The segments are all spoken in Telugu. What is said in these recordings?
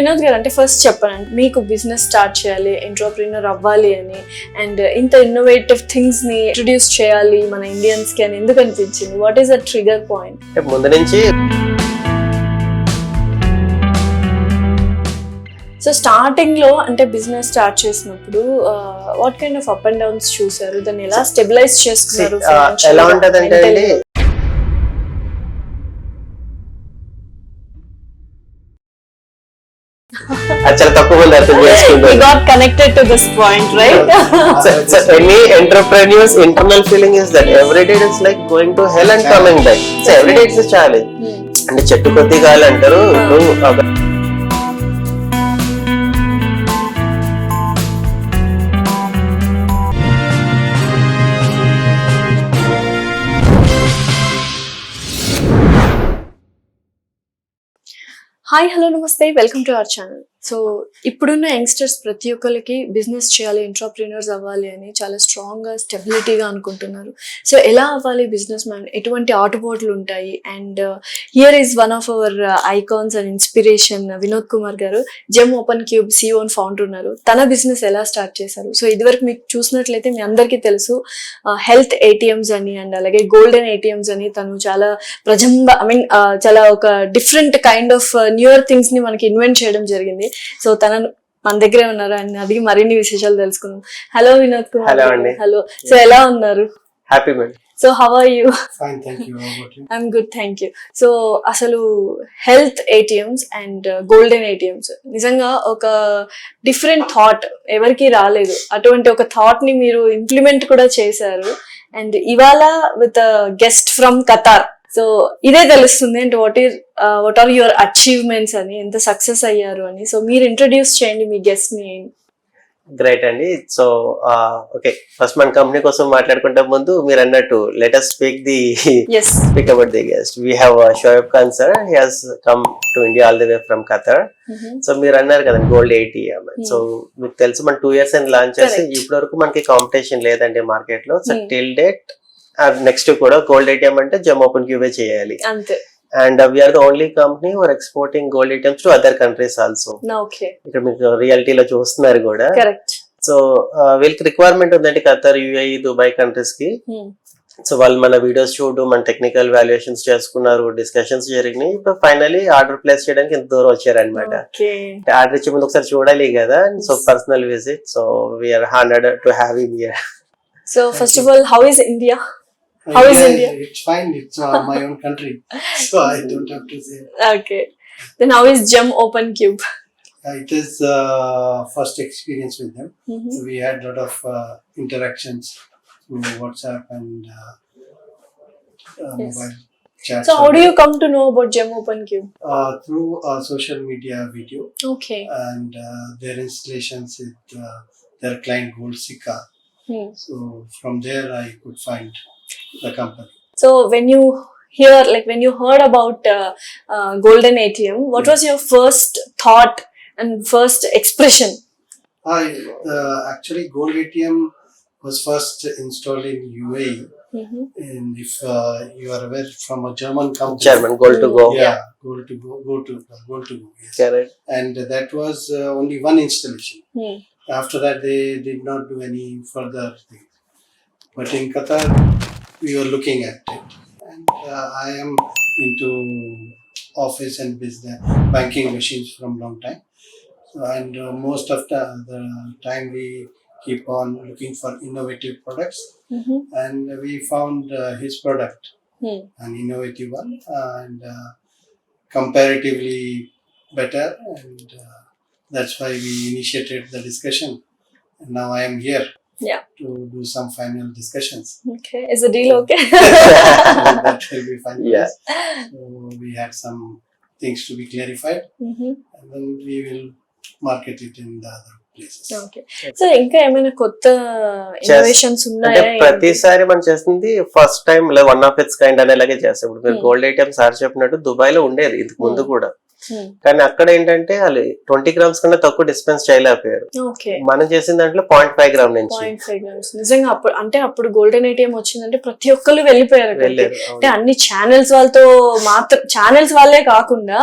వినోద్ గారు, అంటే ఫస్ట్ చెప్పండి, మీకు బిజినెస్ స్టార్ట్ చేయాలి, ఎంటర్‌ప్రెన్యూర్ అవ్వాలి అని, అండ్ ఇంత ఇన్నోవేటివ్ థింగ్స్ ని ఇంట్రొడ్యూస్ చేయాలి మన ఇండియన్స్ కి అని ఎందుకు అనిపించింది? What is the trigger point? ముందు నుంచి సో స్టార్టింగ్ లో అంటే బిజినెస్ స్టార్ట్ చేసినప్పుడు what kind of up and downs చూసారు? దాన్ని ఎలా స్టెబిలైజ్ చేసుకున్నారు? ఎలా ఉంటదంటే అండి, చాలా తక్కువ మంది అర్థం చేసుకుంటారు. We got connected to this point, right? So any entrepreneur's internal feeling is that every day it's like going to hell and coming back. So every day it's a challenge. అంటే చెట్టు కొద్ది గాలి అంటారు. ఇప్పుడు హాయ్, హలో, నమస్తే, welcome to our channel. So ఇప్పుడున్న యంగ్స్టర్స్ ప్రతి ఒక్కరికి బిజినెస్ చేయాలి, ఎంటర్‌ప్రెన్యూర్స్ అవ్వాలి అని చాలా స్ట్రాంగ్గా స్టెబిలిటీగా అనుకుంటున్నారు. సో ఎలా అవ్వాలి బిజినెస్ మ్యాన్? ఎటువంటి ఆటుపోట్లు ఉంటాయి? And here is one of our icons and inspiration Vinod Kumar గారు, gem open cube CEO and founder ఉన్నారు. తన బిజినెస్ ఎలా స్టార్ట్ చేశారు? సో ఇదివరకు మీకు చూసినట్లయితే మీ అందరికీ తెలుసు, హెల్త్ ATMs అని అండ్ అలాగే గోల్డెన్ ATMs అని తను చాలా చాలా ఒక different kind of newer things ని మనకి ఇన్వెంట్ చేయడం జరిగింది. సో తనను మన దగ్గరే ఉన్నారు, ఆయన అడిగి మరిన్ని విశేషాలు తెలుసుకుందాం. హలో వినోద్ కుమార్. హలో అండి. హలో. సో ఎలా ఉన్నారు? Happy madam. So how are you? Fine, thank you. How about you? I'm good, thank you. So అసలు health ATMs and golden ATMs నిజంగా ఒక డిఫరెంట్ థాట్, ఎవరికి రాలేదు. అటువంటి ఒక థాట్ ని మీరు ఇంప్లిమెంట్ కూడా చేశారు. అండ్ ఇవాళ with guest from Qatar. So ఇదే తెలుస్తుంది అంటే వాట్ ఆర్ యువర్ అచీవ్మెంట్స్ అని, ఎంత సక్సెస్ అయ్యారు అని. సో మీరు ఇంట్రడ్యూస్ చేయండి మీ గెస్ట్ ని. గ్రేట్ అండి. సో ఓకే, ఫస్ట్ మన కంపెనీ కోసం మాట్లాడుకుంటే ముందు మీరు అన్నట్టు let us speak about the guest. We have Shoaib Khan sir. He has come to India all the way from Qatar. So మీరు అన్నారు కదా గోల్డ్ ATM. సో మీకు తెలుసు మన 2 years అని లాంచ్ చేసి ఇప్పటి వరకు మనకి కాంపిటీషన్ లేదండి మార్కెట్ లో. సో టిల్ డేట్ నెక్స్ట్ కూడా గోల్డ్ ATM అంటే జెమ్ ఓపెన్ క్యూబే చేయాలి అంతే. And we are the only company who are exporting gold ATMs to other countries also. Okay. ఇక్కడ మీకు రియాలిటీలో చూస్తున్నారు కూడా. కరెక్ట్. సో వీళ్ళకి రిక్వైర్మెంట్ ఉందండి ఖతార్, UAE, దుబాయ్ కంట్రీస్ కి. సో వాళ్ళు మన వీడియోస్ చూడడం, మన టెక్నికల్ వాల్యుయేషన్స్ చేసుకున్నారు, డిస్కషన్స్ జరిగినాయి. ఇప్పుడు ఫైనలీ ఆర్డర్ ప్లేస్ చేయడానికి ఇంత దూరం వచ్చారనమాట. ఆర్డర్ ఇచ్చే ముందు ఒకసారి చూడాలి కదా. So personal visit. So we are honoured to have him here. So first of all, how is India? How is India? It's fine. It's my own country, so I don't have to say. Okay. Then how is Gem Open Cube? It is first experience with them. So we had a lot of interactions through WhatsApp and mobile chat. So how do you come to know about Gem Open Cube? Through a social media video. Okay. And their installations with their client Gold Sika. So from there I could find the company. So when you heard about Golden ATM, what was your first thought and first expression? Actually Gold ATM was first installed in UAE. And if you are aware, from a German company. German, Gold to Go. Yeah, Gold to Go. Yes. Correct. And that was only one installation. After that they did not do any further things. But in Qatar we were looking at it, and I am into office and business banking machines from long time. So, and most of the time we keep on looking for innovative products, and we found his product, an innovative one, and comparatively better, and that's why we initiated the discussion, and now I am here. Yeah. To do some final discussions. Okay. Is the deal okay? That will be fine. Yeah. So we had some things to be clarified, and then we will market it in the other places. Okay. So ఇంకా ఏమైనా కొత్త ఇన్నోవేషన్స్ ఉన్నాయా? ప్రతిసారి మనం చేస్తుంది first time one of it's kind అనేలాగే చేస్తాం. ఇప్పుడు మీరు గోల్డ్ ATM సార్ చెప్పినట్టు దుబాయ్ లో ఉండేది ఇంతకు ముందు కూడా. కానీ అక్కడ ఏంటంటే వాళ్ళు 20 grams కన్నా తక్కువ డిస్పెన్స్ చేయలేకపోయారు. ఓకే. మనం చేసిన దాంట్లో 0.5 gram నుంచి 0.5 grams. నిజంగా అప్పుడు అంటే అప్పుడు గోల్డెన్ ఏటీఎం వచ్చిందంటే ప్రతి ఒక్కళ్ళు వెళ్ళిపోయారు అక్కడికి. వెళ్ళారు. అంటే అన్ని ఛానల్స్ వాళ్ళతో మాత్రం ఛానల్స్ వాళ్ళే కాకుండా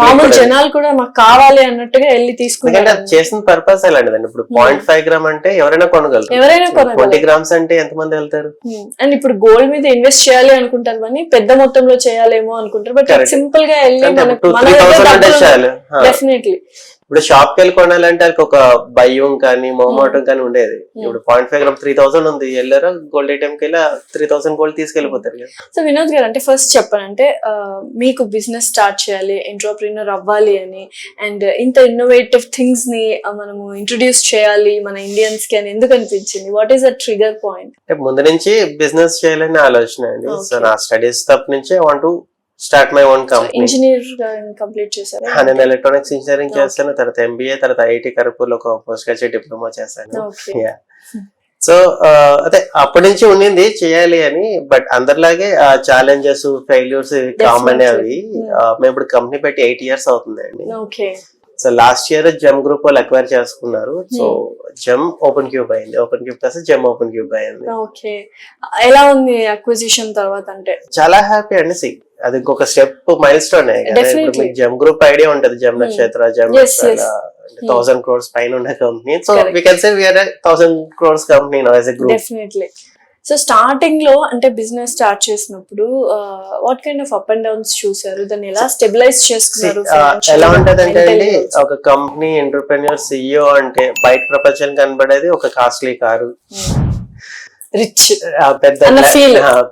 మామూలు జనాలు కూడా మాకు కావాలి అన్నట్టుగా వెళ్ళి ఎందుకంటే తీసుకున్నారు. అది చేసిన పర్పస్ అలాంటిదండి. ఇప్పుడు 0.5 gram అంటే ఎవరైనా కొనగలరు. ఎవరైనా కొనగలరు. 20 grams అంటే ఎంతమంది వెళ్తారు? అండ్ ఇప్పుడు గోల్డ్ మీద ఇన్వెస్ట్ చేయాలి అనుకుంటారు కానీ పెద్ద మొత్తంలో చేయాలేమో అనుకుంటారు. But Correct. సింపుల్ గా వెళ్ళి అంటే మనకు 2,000-3,000 అంటే చాలు. డెఫినెట్లీ. ఇప్పుడు షాప్ కి వెళ్ళి కొనాలంటే వాళ్ళకి ఒక భయం కానీ మొహమాటం కానీ ఉండేది. ఇప్పుడు 0.5 gram 3,000 ఉంది, వెళ్ళారా గోల్డ్ ఏటీఎం కి వెళ్ళి 3,000 గోల్డ్ తీసుకెళ్లిపోతారు కదా. సో వినోద్ గారు అంటే ఫస్ట్ చెప్పాలంటే మీకు బిజినెస్ స్టార్ట్ చేయాలి, ఎంటర్‌ప్రెన్యూర్ అవ్వాలి అని, అండ్ ఇంత ఇన్నోవేటివ్ థింగ్స్ ని మనము ఇంట్రొడ్యూస్ చేయాలి మన ఇండియన్స్ కి అని ఎందుకు అనిపించింది? What is the trigger point? అంటే ముందు నుంచి బిజినెస్ చేయాలని ఆలోచన అండి. So Okay. నా స్టడీస్ తప్ప నుంచి I want to start my own company. Engineer complete చేశారు. నేను ఎలక్ట్రానిక్స్ ఇంజనీరింగ్ చేస్తాను, తర్వాత ఎంబీఏ, తర్వాత ఐఐటి ఖరగ్పూర్ లో ఒక పోస్ట్ గ్రాడ్యుయేట్ డిప్లొమా చేశాను. ఓకే. సో అదే అప్పటి నుంచి ఉండింది చేయాలి అని. బట్ అందరిలాగే ఛాలెంజెస్ ఫెయిల్యూర్స్ కామన్ అవి. మేము ఇప్పుడు కంపెనీ పెట్టి 8 years అవుతుందండి. Okay. So last year gem group వాళ్ళు అక్వైర్ చేసుకున్నారు. సో జెమ్ ఓపెన్ క్యూబ్ అయింది, open cube plus gem open cube అయింది. ఓకే. ఎలా ఉంది అక్విజిషన్ తర్వాత? అంటే చాలా హ్యాపీ అండి. అది ఇంకొక స్టెప్ మైల్ స్టోన్. ఇప్పుడు మీకు జెమ్ గ్రూప్ ఐడియా ఉంటది, జెమ్ నక్షత్ర, జెమ్ 1,000 crores పైన ఉన్న company. So we can say we are 1,000 crores company now as a group. Definitely. So starting లో అంటే బిజినెస్ స్టార్ట్ చేసినప్పుడు what kind of up and downs చూసారు? దాన్ని ఎలా స్టెబిలైజ్ చేసుకున్నారు? ఎలా ఉంటదంటే అండి, ఒక కంపెనీ ఎంటర్‌ప్రెన్యూర్ CEO అంటే బయట ప్రపంచం కనబడేది ఒక కాస్ట్లీ కారు, రిచ్ పెద్ద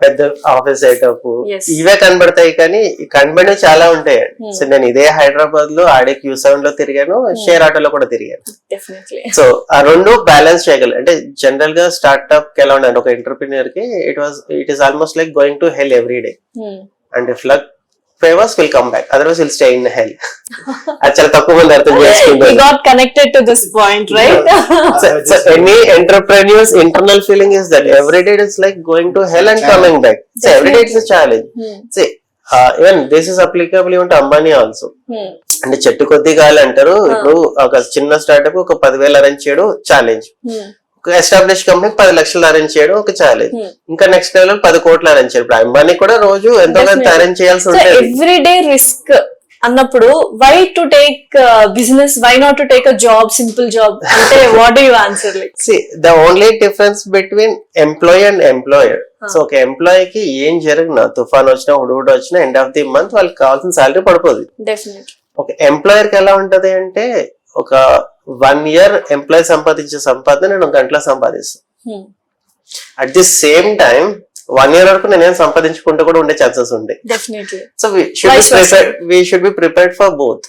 పెద్ద ఆఫీస్ సెటప్, Yes. ఇవే కనబడతాయి. కానీ కనబడే చాలా ఉంటాయి. సో నేను ఇదే హైదరాబాద్ లో ఆడే Q7 లో తిరిగాను, షేర్ ఆటోలో కూడా తిరిగాను. డెఫినెట్లీ. సో ఆ రెండు బ్యాలెన్స్ చేయగలరు. అంటే జనరల్ గా స్టార్ట్అప్ కి ఎలా ఉండాలి, ఒక ఎంటర్‌ప్రెన్యూర్ కి it is almost like going to hell every day. And if luck favours will come back, otherwise will stay in హెల్. అది చాలా తక్కువ మంది అర్థం We చేసుకుంటారు. got connected to this point, right? So any entrepreneur's internal feeling is that every day it is like going to hell and coming back. So every day it's a challenge. See, even this is applicable even to Ambani also. అంటే చెట్టు కొద్ది గాలి అంటారు. ఇప్పుడు ఒక చిన్న స్టార్ట్అప్ ఒక 10,000 అరేంజ్ చేయడం ఛాలెంజ్, ఒక ఎస్టాబ్లిష్ కంపెనీ 10 లక్షలు అరేంజ్ చేయడం ఒక ఛాలెంజ్, ఇంకా నెక్స్ట్ లెవెల్ 10 కోట్లు అరేంజ్ చేయడం. ఇప్పుడు అంబానీ కూడా రోజు ఎంతో కొంత అరేంజ్ చేయాల్సి ఉంటుంది. ఎవ్రీ డే రిస్క్ అన్నప్పుడు why to take business, why not to take a job, simple job అంటే what do you answer? Like See, the only difference between employee and employer. So ఒక ఎంప్లాయీ కి ఏం జరిగినా, తుఫాన్ వచ్చినా, హుడుహుడు వచ్చినా, ఎండ్ ఆఫ్ ది మంత్ వాళ్ళకి కావాల్సిన సాలరీ పడిపోదు. డెఫినెట్. ఒక ఎంప్లాయర్ కి ఎలా ఉంటది అంటే, ఒక 1 year ఎంప్లాయీ సంపాదించే సంపాదన నేను 1 గంటలో సంపాదిస్తాను. At the same time 1 year వరకు నేనేం సంపాదించుకుంటూ కూడా ఉండే ఛాన్సెస్ ఉంటాయి. Definitely. So we should be prepared for both.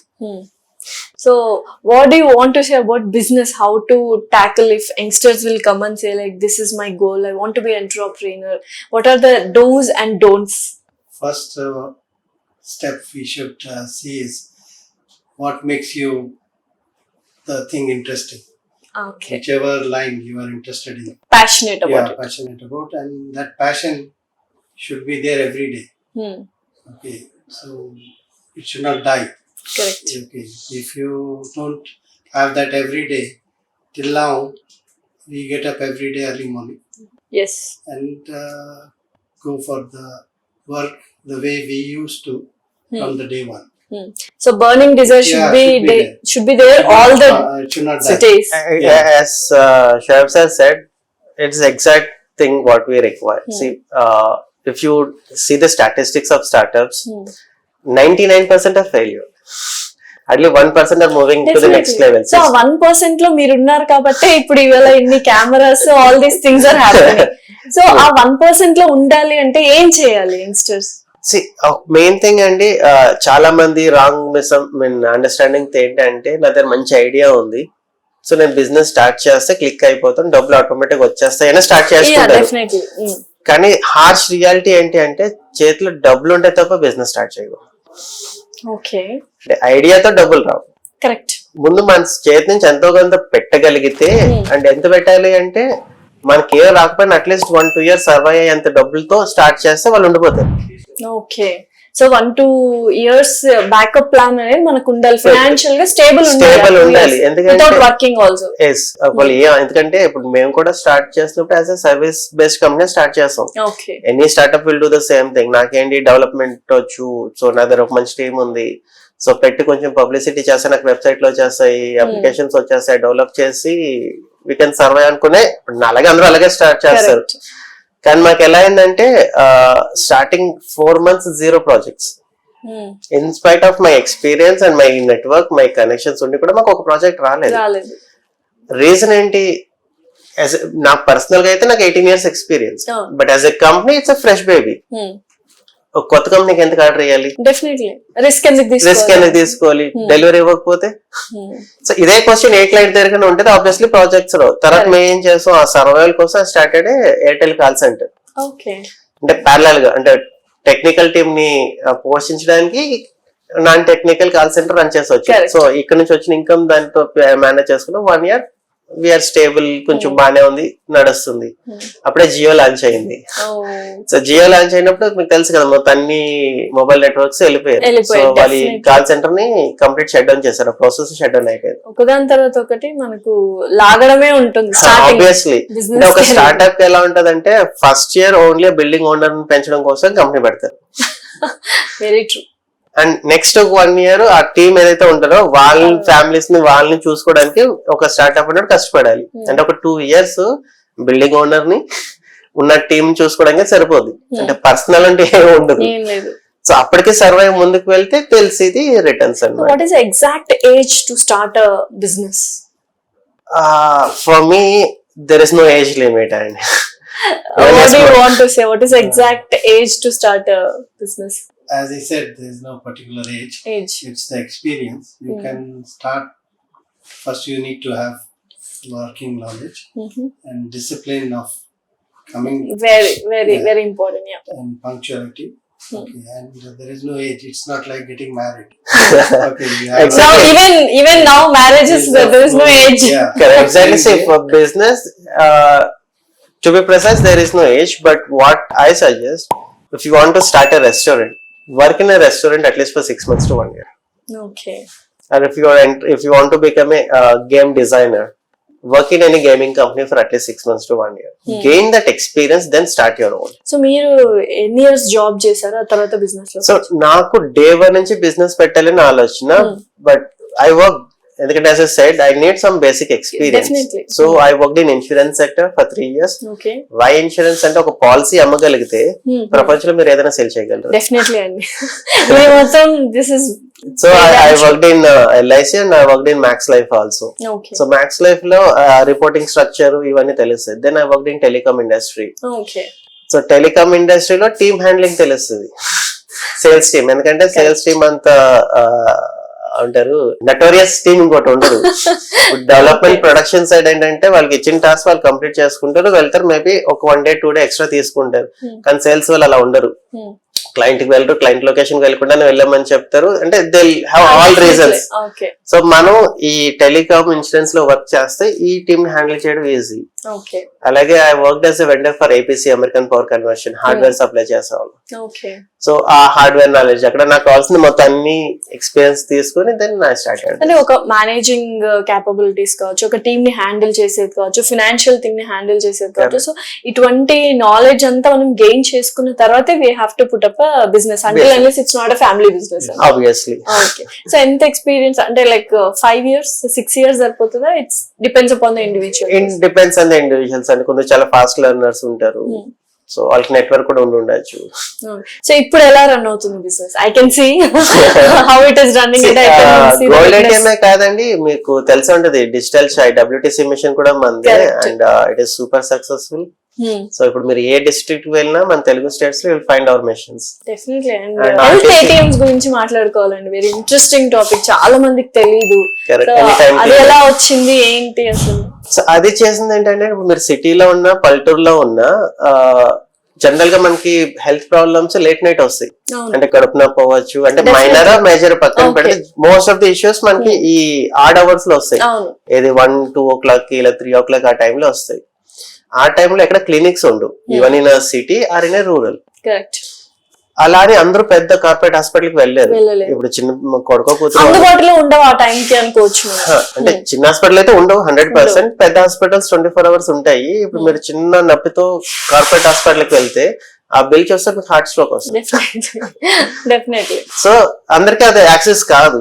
So what do you want to say about business? How to tackle if youngsters will come and say like, this is my goal, I want to be an entrepreneur. What are the do's and don'ts? First step we should see is what makes you the thing interesting. Okay. Whichever line you are interested in. Passionate about it. Passionate about, and that passion should be there every day. Okay, so it should not die. Correct. Okay, if you don't have that every day, till now we get up every day early morning Yes. and go for the work the way we used to from the day one. So burning desire should Yeah, be should be there. should be there all the It should not die. days. As Shoaib sir said, it's the exact thing what we require. See, if you see the statistics of startups, 99% are failure. Hardly 1% are moving to the next level. So 1% లో మీరు ఉన్నారు కాబట్టి ఇప్పుడు ఇవాళ ఇన్ని cameras, all these things are happening. So ఆ 1% లో ఉండాలి అంటే ఏం చేయాలి యంగ్స్టర్స్? మెయిన్ థింగ్ అండి, చాలా మంది రాంగ్ అండర్స్టాండింగ్ ఏంటంటే, నా దగ్గర మంచి ఐడియా ఉంది, సో నేను బిజినెస్ స్టార్ట్ చేస్తే క్లిక్ అయిపోతాను, డబ్బులు ఆటోమేటిక్ వచ్చేస్తాయని స్టార్ట్ చేస్తుంటారు. కానీ హార్ష్ రియాలిటీ ఏంటి అంటే, చేతిలో డబ్బులు ఉంటే తప్ప బిజినెస్ స్టార్ట్ చేయకూడదు. ఓకే. అంటే ఐడియాతో డబ్బులు రావు. కరెక్ట్. ముందు మన చేతి నుంచి ఎంతో కొంత పెట్టగలిగితే, అంటే ఎంత పెట్టాలి అంటే, మనకి ఏం రాకపోయినా అట్లీస్ట్ 1-2 years సర్వైవ్ అయ్యేంత డబ్బులతో స్టార్ట్ చేస్తే వాళ్ళు ఉండిపోతారు. Okay. So 1-2 years backup plan అనేది మనకు ఉండాలి, ఫైనాన్షియల్ గా స్టేబుల్ ఉండాలి. ఎందుకంటే వర్కింగ్ ఆల్సో ఎందుకంటే ఇప్పుడు మేము కూడా స్టార్ట్ చేసినప్పుడు as a service based company start చేస్తాం. Okay, any startup will do the same thing. నాకేంటి డెవలప్మెంట్ వచ్చు, సో నా దగ్గర ఒక మంచి టీమ్ ఉంది, సో పెట్టి కొంచెం పబ్లిసిటీ చేస్తే నాకు వెబ్సైట్ లో వచ్చేస్తాయి, అప్లికేషన్స్ వచ్చేస్తాయి, డెవలప్ చేసి వీ కెన్ సర్వైవ్ అనుకునే అలాగే అందరూ అలాగే స్టార్ట్ చేస్తారు. కానీ మాకు ఎలా అయిందంటే starting 4 months 0 projects. In spite of my experience and my network, my connections ఉండి కూడా మాకు ఒక ప్రాజెక్ట్ రాలేదు. రీజన్ ఏంటి? నాకు పర్సనల్ గా అయితే నాకు 18 years experience, but as a company it's a fresh baby. ఒక కొత్త కంపెనీకి ఎందుకు ఆర్డర్ చేయాలి? డెఫినెట్లీ రిస్క్ ఎందుకు తీసుకోవాలి? డెలివరీ ఇవ్వకపోతే? సో ఇదే క్వశ్చన్ ఏ క్లయింట్ దగ్గర ఉంటుంది ఆబ్వియస్లీ ప్రాజెక్ట్స్ లో. తర్వాత మేము ఏం చేస్తాం, ఆ సర్వైవల్ కోసం స్టార్టెడ్ ఎయిర్టెల్ కాల్ సెంటర్. అంటే ప్యారలల్ గా అంటే టెక్నికల్ టీమ్ ని పోషించడానికి non technical call centre run చేసి వచ్చాం. సో ఇక్కడ నుంచి వచ్చిన ఇన్కమ్ దాంతో మేనేజ్ చేసుకున్నాం. 1 year వీఆర్ స్టేబుల్, కొంచెం బానే ఉంది, నడుస్తుంది. అప్పుడే జియో లాంచ్ అయింది. సో జియో లాంచ్ అయినప్పుడు మీకు తెలుసు కదా, మొత్తం అన్ని మొబైల్ నెట్వర్క్స్ వెళ్ళిపోయారు. సో వాళ్ళ కాల్ సెంటర్ ని కంప్లీట్ షట్ డౌన్ చేశారు, ప్రాసెస్ షట్ డౌన్ అయిపోయింది. ఒకదాని తర్వాత ఒకటి మనకు లాగడమే ఉంటుంది. ఆబ్వియస్లీ ఒక స్టార్ట్అప్ ఎలా ఉంటది అంటే first year only building owner పెంచడం కోసం కంపెనీ పెడతారు. Very true. And next 1 year ఆ టీమ్ ఏదైతే ఉంటారో వాళ్ళ ఫ్యామిలీస్ ని వాళ్ళని చూసుకోవడానికి ఒక స్టార్ట్అప్ అనేది కష్టపడాలి. అంటే ఒక 2 years బిల్డింగ్ ఓనర్ ని ఉన్న టీమ్ చూసుకోవడానికి సరిపోద్ది. అంటే పర్సనల్ అంటే ఏమి ఉండదు. సో అప్పటికే సర్వైవ్ ముందుకు వెళ్తే తెలిసేది రిటర్న్స్ అన్నమాట. What is exact age to start a business? For me there is no age limit and what do you want to say? What is the exact age to start a business? As I said, there is no particular age. It's the experience. You can start. First, you need to have working knowledge and discipline of coming. Very important. Yeah. And punctuality. Okay, and there is no age. It's not like getting married. Okay, exactly. Now even now marriages there is no age. Yeah, correct. Exactly. Say for business. To be precise, there is no age, but what I suggest, if you want to start a restaurant, work in a restaurant at least for 6 months to 1 year. Okay. And if you want to become a game designer, work in any gaming company for at least 6 months to 1 year. Gain that experience, then start your own. So, మీరు ఎన్ని ఇయర్స్ జాబ్ చేశారు ఆ తర్వాత బిజినెస్ లో? సో నాకు day 1 నుంచి బిజినెస్ పెట్టాలని ఆలోచన, బట్ I work. ఎందుకంటే as I said, I need some basic experience. Definitely. So I worked in insurance sector for 3 years. Okay. Why insurance అంటే ఒక పాలసీ అమ్మగలిగితే ప్రపంచంలో మీరు ఏదైనా సేల్ చేయగలరు. Definitely అండి. ఇది మొత్తం this is. So I worked in LIC and I worked in Max Life also. Okay. So Max Life లో రిపోర్టింగ్ స్ట్రక్చర్ ఇవన్నీ తెలుస్తాయి. Then I worked in telecom industry. Okay. So telecom industry లో టీమ్ హ్యాండ్లింగ్ తెలుస్తుంది, సేల్స్ టీమ్. ఎందుకంటే సేల్స్ టీమ్ అంత అంటారు నటోరియస్ టీమ్ ఇంకోటి ఉండదు. డెవలప్మెంట్ ప్రొడక్షన్ సైడ్ ఏంటంటే వాళ్ళకి ఇచ్చిన టాస్క్ వాళ్ళు కంప్లీట్ చేసుకుంటారు, వెళ్తారు. మేబీ ఒక 1 day 2 day ఎక్స్ట్రా తీసుకుంటారు. కానీ సేల్స్ వాళ్ళు అలా ఉండరు. క్లయింట్ కి వెళ్ళరు, క్లయింట్ లొకేషన్ కి వెళ్ళకుండానే వెళ్ళమని చెప్తారు. అంటే they have all reasons. So మనం ఈ టెలికామ్ ఇన్సూరెన్స్ లో వర్క్ చేస్తే ఈ టీమ్ ని హ్యాండిల్ చేయడం ఈజీ. అలాగే I work as a vendor for APC, American power conversion, hardware supply చేసేవాళ్ళు. సో ఆ హార్డ్వేర్ నాలెడ్జ్ అక్కడ నాకు కావాల్సిన మొత్తం అన్ని ఎక్స్పీరియన్స్ తీసుకుని దెన్ నా స్టార్ట్. అంటే ఒక మేనేజింగ్ క్యాపబిలిటీస్ కావచ్చు, ఒక టీమ్ ని హ్యాండిల్ చేసేది కావచ్చు, ఫైనాన్షియల్ థింగ్ ని హ్యాండిల్ చేసేది కావచ్చు. సో ఇటువంటి నాలెడ్జ్ అంతా మనం గెయిన్ చేసుకున్న తర్వాతే we have to put up business. అంటే unless it's not a family business. Obviously. Okay. So ఎంత ఎక్స్పీరియన్స్ అంటే లైక్ 5 years 6 years సరిపోతుందా? It's depends upon the individual. It depends on the individuals. అంటే కొంచెం చాలా ఫాస్ట్ లెర్నర్స్ ఉంటారు, సో వాళ్ళకి నెట్వర్క్ కూడా ఉండొచ్చు. సో ఇప్పుడు ఎలా రన్ అవుతుంది business? I can see how it is running. Gold ఐటమే కాదండి, మీకు తెలిసి ఉంటది డిజిటల్ షై WTC మిషన్ కూడా మందే, and it is super successful. So ఇప్పుడు మీరు ఏ డిస్ట్రిక్ట్ వెళ్ళినా మన తెలుగు స్టేట్స్ లో will find hour machines. Definitely. And health ATMs గురించి మాట్లాడుకోవాలండి. వెరీ ఇంట్రెస్టింగ్ టాపిక్, చాలా మందికి తెలియదు. అది ఎలా వచ్చింది ఏంటి అసలు? సో అది చేసింది ఏంటంటే, ఇప్పుడు మీరు సిటీలో ఉన్నా పల్లెటూరులో ఉన్నా జనరల్ గా మనకి హెల్త్ ప్రాబ్లమ్స్ లేట్ నైట్ వస్తాయి. అంటే కడుపు నొప్పి అవ్వచ్చు, అంటే మైనర్ మేజర్ పక్కన పెడితే మోస్ట్ ఆఫ్ ది ఇష్యూస్ మనకి ఈ ఆడ్ అవర్స్ లో వస్తాయి. ఏది 1-2 o'clock ఇలా 3 o'clock ఆ టైంలో వస్తాయి. ఆ టైంలో ఎక్కడ క్లినిక్స్ ఉండవు, even in city or in rural. Correct. అలానే అందరూ పెద్ద కార్పొరేట్ హాస్పిటల్ కి వెళ్ళారు. వెళ్ళలేదు. ఇప్పుడు చిన్న కొడుకో కూతురు అందుబాటులో ఉండవు ఆ టైం కి అనుకోవచ్చు మనం. అంటే చిన్న హాస్పిటల్ అయితే ఉండవు 100%. పెద్ద హాస్పిటల్స్ 24 hours ఉంటాయి. ఇప్పుడు మీరు చిన్న నొప్పితో కార్పొరేట్ హాస్పిటల్ కి వెళ్తే ఆ బిల్ చూస్తే మీకు హార్ట్ స్ట్రోక్ వస్తుంది. డెఫినెట్లీ. సో అందరికీ అది యాక్సెస్ కాదు.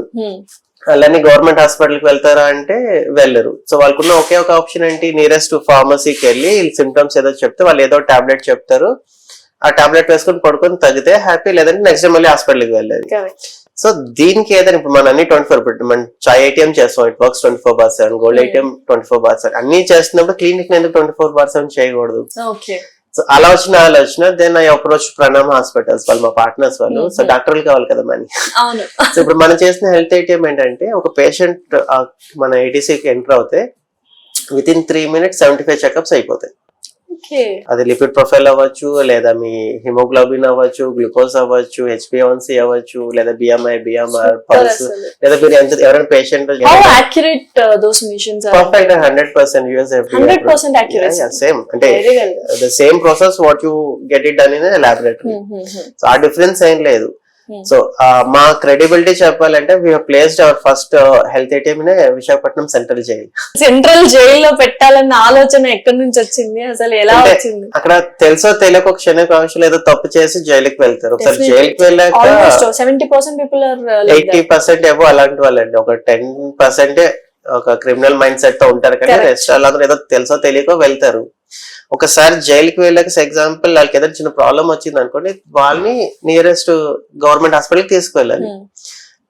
అలానే గవర్నమెంట్ హాస్పిటల్ కి వెళ్తారా అంటే వెళ్ళరు. సో వాళ్ళకున్న ఒకే ఒక ఆప్షన్ ఏంటి, నియరెస్ట్ ఫార్మసీకి వెళ్ళి సిమ్టమ్స్ ఏదో చెప్తే వాళ్ళు ఏదో టాబ్లెట్ చెప్తారు, ఆ టాబ్లెట్ వేసుకొని పడుకొని తగ్గితే హ్యాపీ, లేదంటే నెక్స్ట్ డే మళ్ళీ హాస్పిటల్కి వెళ్ళేది. సో దీనికి ఏదైనా ఇప్పుడు మనం అన్ని 24 మన చాయ్ ఏటీఎం చేస్తాం, ఇట్ వర్క్స్ 24/7, గోల్డ్ ఏటీఎం 24/7, అన్ని చేస్తున్నప్పుడు క్లినిక్ ఎందుకు 24/7 చేయకూడదు? సో అలా వచ్చిన ఆలోచన. Then I approach Pranam hospitals, వాళ్ళు మా పార్ట్నర్స్ వాళ్ళు. సో డాక్టర్లు కావాలి కదా మనీ. సో ఇప్పుడు మనం చేసిన హెల్త్ ఏటీఎం ఏంటంటే, ఒక పేషెంట్ మన ఏటీసీకి ఎంటర్ అవుతే విత్ ఇన్ 3 minutes 75 చెకప్స్ అయిపోతాయి. అది లిపిడ్ ప్రొఫైల్ అవ్వచ్చు, లేదా మీ హిమోగ్లోబిన్ అవ్వచ్చు, గ్లూకోజ్ అవ్వచ్చు, HbA1c అవ్వచ్చు, లేదా బిఎంఐ, బిఎంఆర్, పల్స్, లేదా మీరు ఎంత ఎవరైనా పేషెంట్ పర్ఫెక్ట్ 100% సేమ్ అంటే the same process what you get it done in laboratory. So ఆ డిఫరెన్స్ ఏం లేదు. సో మా క్రెడిబిలిటీ చెప్పాలంటే we have placed our first health ATM in Visakhapatnam central jail. Central జైల్లో పెట్టాలన్న ఆలోచన ఎక్కడి నుంచి వచ్చింది, అసలు ఎలా వచ్చింది? అక్కడ తెలుసో తెలియక ఒక క్షణికాంశం ఏదో తప్పు చేసి జైలుకి వెళ్తారు. ఒకసారి జైలుకి వెళ్ళాక 70% పీపుల్ ఆర్ 80% ఏవో అలాంటి వాళ్ళండి. ఒక 10% ఒక క్రిమినల్ మైండ్ సెట్ తో ఉంటారు, కానీ రెస్ట్ వాళ్ళందరూ ఏదో తెలుసో తెలియక వెళ్తారు. ఒకసారి జైలుకి వెళ్ళాక ఎగ్జాంపుల్ వాళ్ళకి ఏదైనా చిన్న ప్రాబ్లం వచ్చింది అనుకోండి, వాళ్ళని నియరెస్ట్ గవర్నమెంట్ హాస్పిటల్ తీసుకువెళ్ళాలి.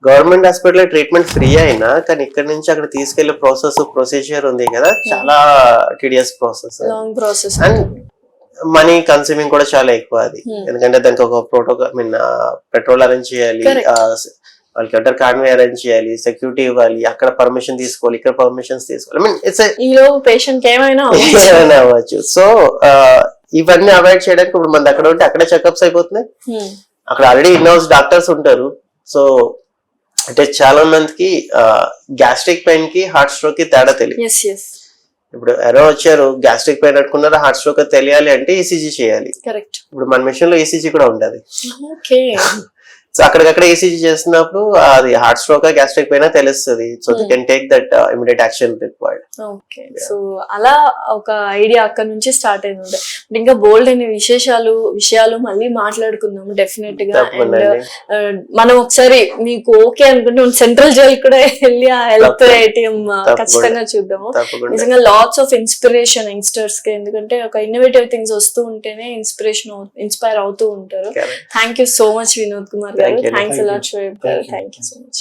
గవర్నమెంట్ హాస్పిటల్ ట్రీట్మెంట్ ఫ్రీ అయినా, కానీ ఇక్కడ నుంచి అక్కడ తీసుకెళ్లే ప్రొసీజర్ ఉంది కదా, చాలా tedious process and money consuming కూడా చాలా ఎక్కువ అది. ఎందుకంటే దానికి ఒక పెట్రోల్ అరేంజ్ చేయాలి, వాళ్ళకి అండర్ కాన్వే అరేంజ్ చేయాలి, సెక్యూరిటీ ఇవ్వాలి, అక్కడ పర్మిషన్ తీసుకోవాలి, ఇక్కడ పర్మిషన్స్ తీసుకోవాలి. ఐ మీన్ ఇట్స్ పేషెంట్ ఏమైనా అవ్వచ్చు. సో ఇవన్నీ అవాయిడ్ చేయడానికి ఇప్పుడు మన అక్కడ ఉంటే అక్కడే చెకప్స్ అయిపోతున్నాయి. అక్కడ ఆల్రెడీ ఇన్ హౌస్ డాక్టర్స్ ఉంటారు. సో అంటే చాలా మందికి గ్యాస్ట్రిక్ పెయిన్ కి హార్ట్ స్ట్రోక్ కి తేడా తెలియదు. ఇప్పుడు ఎవరో వచ్చారు గ్యాస్ట్రిక్ పెయిన్ అనుకున్నారా, హార్ట్ స్ట్రోక్ తెలియాలి అంటే ఈసీజీ చేయాలి. ఇప్పుడు మన మెషిన్ లో ఈసీజీ కూడా ఉంటది. సో అక్కడికక్కడ ఈసీజీ చేస్తున్నప్పుడు అది హార్ట్ స్ట్రోక్ గ్యాస్ట్రిక్ పెయిన్ తెలుస్తుంది. So they can take that immediate action required. Okay, so అలా ఒక ఐడియా అక్కడ నుంచి స్టార్ట్ అయింది. ఇంకా బోల్డ్ అనే విషయాలు మళ్ళీ మాట్లాడుకుందాం డెఫినెట్ గా. అండ్ మనం ఒకసారి మీకు ఓకే అనుకుంటే సెంట్రల్ జైల్ కూడా వెళ్ళి ఆ హెల్త్ ఏటీఎం ఖచ్చితంగా చూద్దాము. నిజంగా లాట్స్ ఆఫ్ ఇన్స్పిరేషన్ యంగ్స్టర్స్ కి, ఎందుకంటే ఒక ఇన్నోవేటివ్ థింగ్స్ వస్తూ ఉంటేనే ఇన్స్పైర్ అవుతూ ఉంటారు. Thank you so much Vinod Kumar గారు. Thanks a lot, Shoaib. Thank you so much.